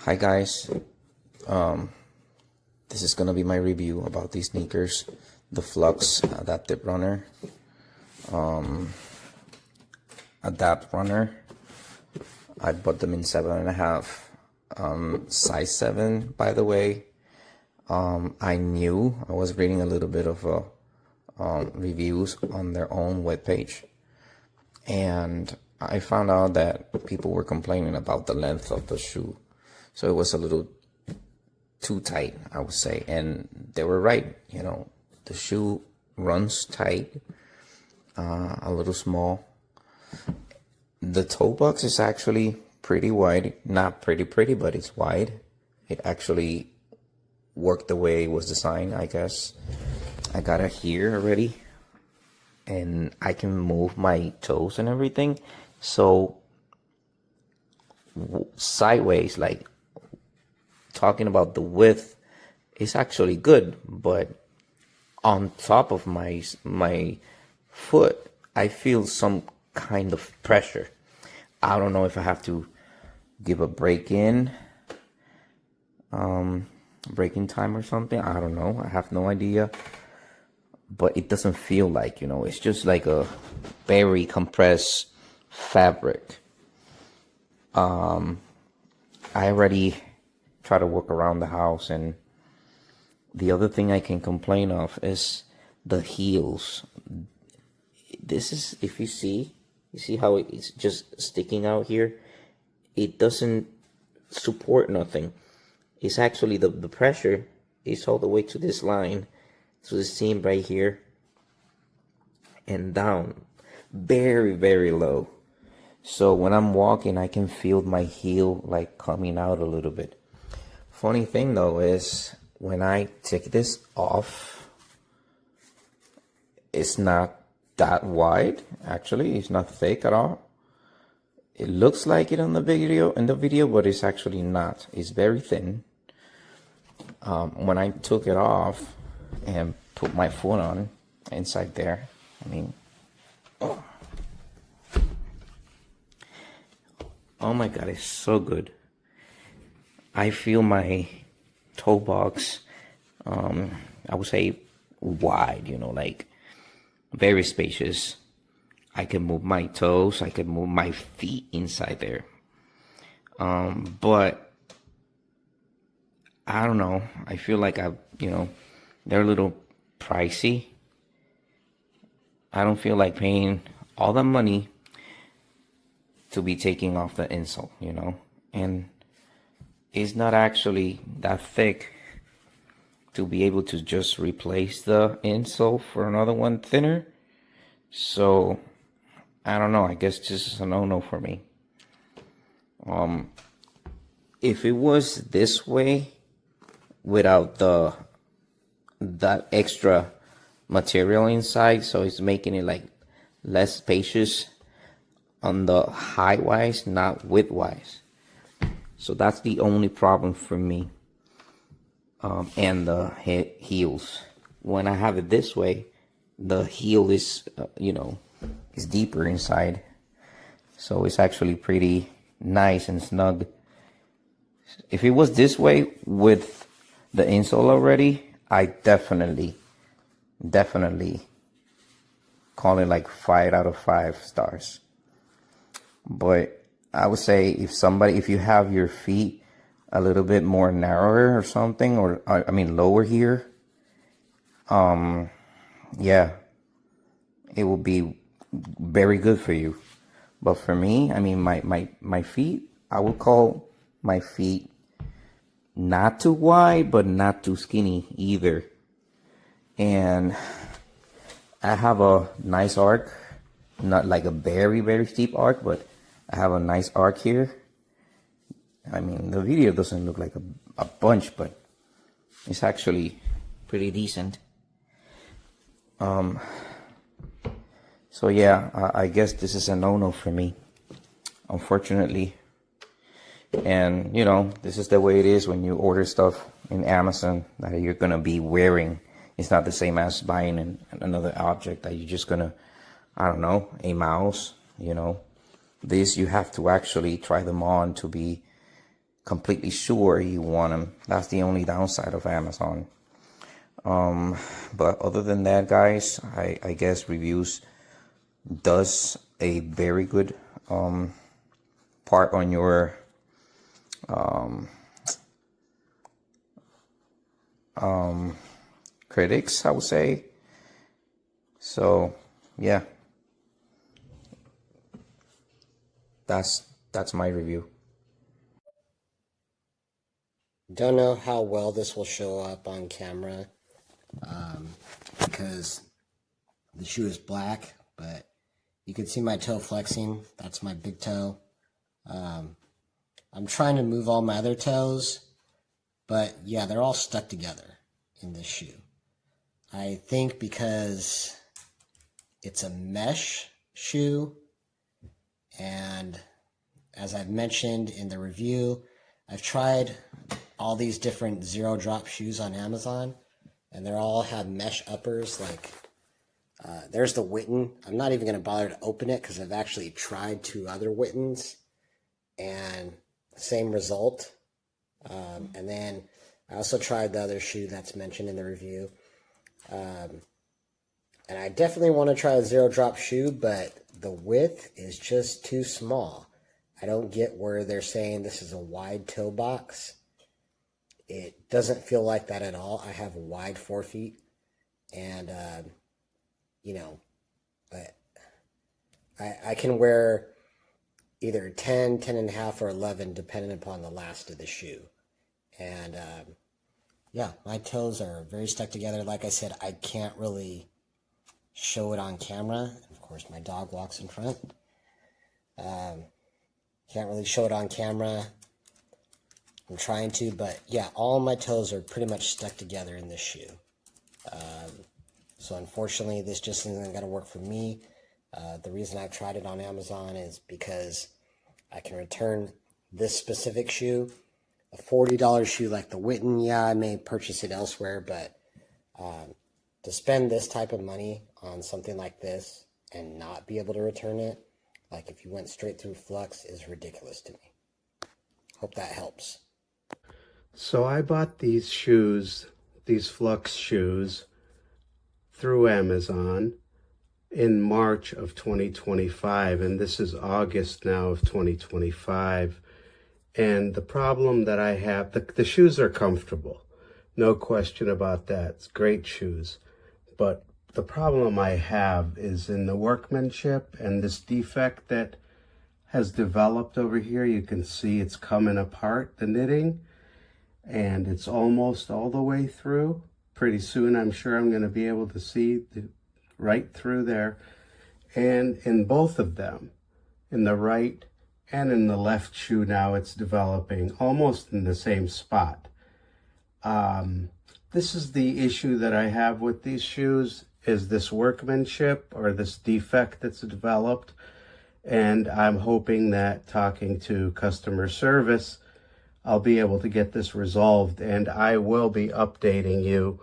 Hi guys, this is gonna be my review about these sneakers, the Flux Adaptive Runner, Adapt Runner. I bought them in 7.5, size 7, by the way. I was reading a little bit of reviews on their own webpage, and I found out that people were complaining about the length of the shoe. So it was a little too tight, I would say. And they were right. You know, the shoe runs tight, a little small. The toe box is actually pretty wide. Not pretty, but it's wide. It actually worked the way it was designed, I guess. I got it here already. And I can move my toes and everything. So sideways, like talking about the width, is actually good, but on top of my foot, I feel some kind of pressure. I don't know if I have to give a break-in time or something. I don't know. I have no idea. But it doesn't feel like, it's just like a very compressed fabric. I already try to work around the house, and the other thing I can complain of is the heels. This is, if you see how it's just sticking out here? It doesn't support nothing. It's actually the pressure is all the way to this line, to the seam right here, and down very, very low. So when I'm walking, I can feel my heel like coming out a little bit. Funny thing though is when I take this off, it's not that wide. Actually, it's not thick at all. It looks like it in the video, but it's actually not. It's very thin. When I took it off and put my foot on inside there, oh my God, it's so good. I feel my toe box, I would say wide, like very spacious. I can move my toes, I can move my feet inside there. But I don't know. I feel like they're a little pricey. I don't feel like paying all the money to be taking off the insole, and it's not actually that thick to be able to just replace the insole for another one thinner. So I don't know, I guess this is a no-no for me. If it was this way without that extra material inside, so it's making it like less spacious on the height wise, not width wise. So that's the only problem for me. And the heels. When I have it this way, the heel is, is deeper inside. So it's actually pretty nice and snug. If it was this way with the insole already, I definitely call it like 5 out of 5 stars. But I would say if you have your feet a little bit more narrower or something, or lower here, yeah, it will be very good for you. But for me, my feet, I would call my feet not too wide, but not too skinny either. And I have a nice arc, not like a very, very steep arc, but I have a nice arc here. The video doesn't look like a bunch, but it's actually pretty decent. So yeah, I guess this is a no-no for me, unfortunately. And this is the way it is when you order stuff in Amazon that you're gonna be wearing. It's not the same as buying another object that you're just gonna, I don't know, a mouse, This you have to actually try them on to be completely sure you want them. That's the only downside of Amazon. But other than that, guys, I guess reviews does a very good part on your critics, I would say. So yeah, that's my review. Don't know how well this will show up on camera because the shoe is black, but you can see my toe flexing. That's my big toe. I'm trying to move all my other toes, but yeah, they're all stuck together in this shoe. I think because it's a mesh shoe, and as I've mentioned in the review, I've tried all these different zero drop shoes on Amazon, and they all have mesh uppers. Like there's the Witten. I'm not even going to bother to open it because I've actually tried 2 other Wittens and same result. And then I also tried the other shoe that's mentioned in the review. And I definitely want to try a zero drop shoe, but the width is just too small. I don't get where they're saying this is a wide toe box. It doesn't feel like that at all. I have wide forefeet, and you know, but I can wear either 10, 10 and a half, or 11, depending upon the last of the shoe. And yeah, my toes are very stuck together. Like I said, I can't really show it on camera. Of course, my dog walks in front. Can't really show it on camera. I'm trying to, but yeah, all my toes are pretty much stuck together in this shoe. So unfortunately, this just isn't going to work for me. The reason I've tried it on Amazon is because I can return this specific shoe. A $40 shoe like the Witten, yeah, I may purchase it elsewhere, but to spend this type of money on something like this and not be able to return it, like if you went straight through Flux, is ridiculous to me. Hope that helps. So I bought these shoes, these Flux shoes, through Amazon in March of 2025, and this is August now of 2025. And the problem that I have, the shoes are comfortable, no question about that. It's great shoes. But the problem I have is in the workmanship and this defect that has developed over here. You can see it's coming apart, the knitting, and it's almost all the way through. Pretty soon I'm sure I'm going to be able to see right through there. And in both of them, in the right and in the left shoe now, it's developing almost in the same spot. This is the issue that I have with these shoes, is this workmanship or this defect that's developed. And I'm hoping that talking to customer service, I'll be able to get this resolved, and I will be updating you